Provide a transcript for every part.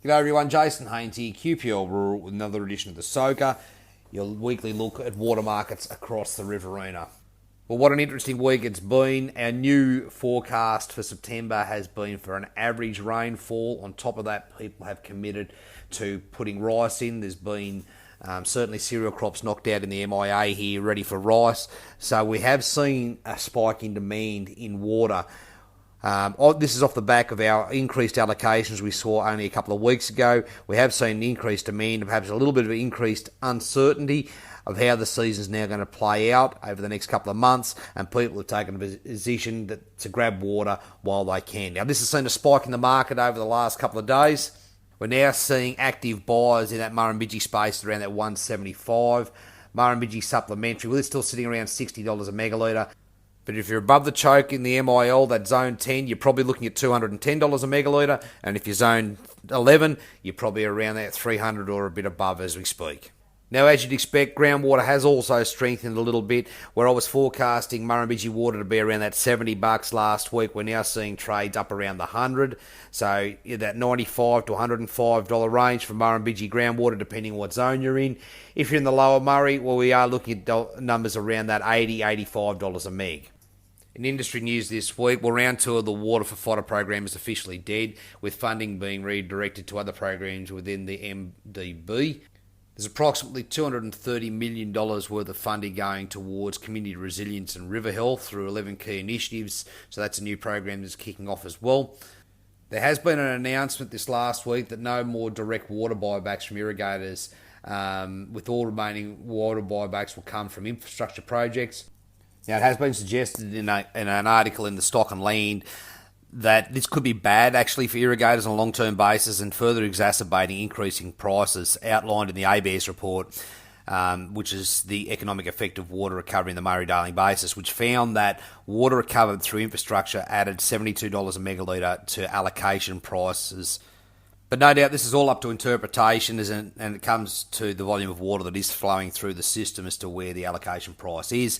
G'day everyone, Jason Haines here, QPL Rural with another edition of the Soaker, your weekly look at water markets across the Riverina. Well, what an interesting week it's been. Our new forecast for September has been for an average rainfall. On top of that, people have committed to putting rice in. There's been certainly cereal crops knocked out in the MIA here, ready for rice. So we have seen a spike in demand in water. This is off the back of our increased allocations we saw only a couple of weeks ago. We have seen increased demand, perhaps a little bit of increased uncertainty of how the season's now going to play out over the next couple of months, and people have taken a position to grab water while they can. Now, this has seen a spike in the market over the last couple of days. We're now seeing active buyers in that Murrumbidgee space around that 175. Murrumbidgee supplementary, well, it's still sitting around $60 a megalitre. But if you're above the choke in the MIL, that zone 10, you're probably looking at $210 a megalitre. And if you're zone 11, you're probably around that 300 or a bit above as we speak. Now, as you'd expect, groundwater has also strengthened a little bit. Where I was forecasting Murrumbidgee water to be around that $70 last week, we're now seeing trades up around the 100. So that $95 to $105 range for Murrumbidgee groundwater, depending on what zone you're in. If you're in the lower Murray, well, we are looking at numbers around that $80, $85 a meg. In industry news this week, well, round 2 of the Water for Fodder program is officially dead, with funding being redirected to other programs within the MDB. There's approximately $230 million worth of funding going towards community resilience and river health through 11 key initiatives, so that's a new program that's kicking off as well. There has been an announcement this last week that no more direct water buybacks from irrigators, with all remaining water buybacks will come from infrastructure projects. Now, it has been suggested in an article in the Stock and Land that this could be bad actually for irrigators on a long-term basis and further exacerbating increasing prices outlined in the ABS report, which is the economic effect of water recovery in the Murray-Darling Basin, which found that water recovered through infrastructure added $72 a megalitre to allocation prices. But no doubt this is all up to interpretation, and it comes to the volume of water that is flowing through the system as to where the allocation price is.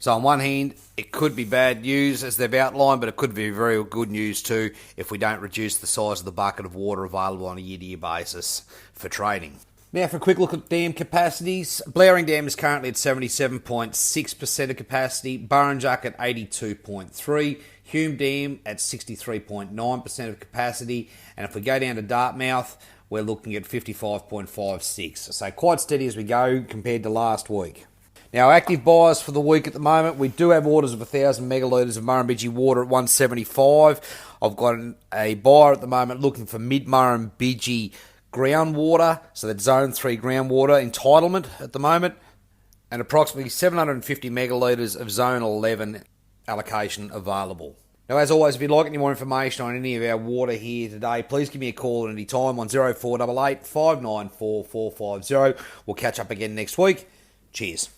So on one hand, it could be bad news as they've outlined, but it could be very good news too if we don't reduce the size of the bucket of water available on a year-to-year basis for trading. Now for a quick look at dam capacities. Blowering Dam is currently at 77.6% of capacity, Burrinjuck at 82.3%, Hume Dam at 63.9% of capacity, and if we go down to Dartmouth, we're looking at 55.56%. So quite steady as we go compared to last week. Now, active buyers for the week at the moment, we do have orders of 1,000 megalitres of Murrumbidgee water at 175. I've got a buyer at the moment looking for mid-Murrumbidgee groundwater, so that's zone 3 groundwater entitlement at the moment, and approximately 750 megalitres of zone 11 allocation available. Now, as always, if you'd like any more information on any of our water here today, please give me a call at any time on 0488 594 450. We'll catch up again next week. Cheers.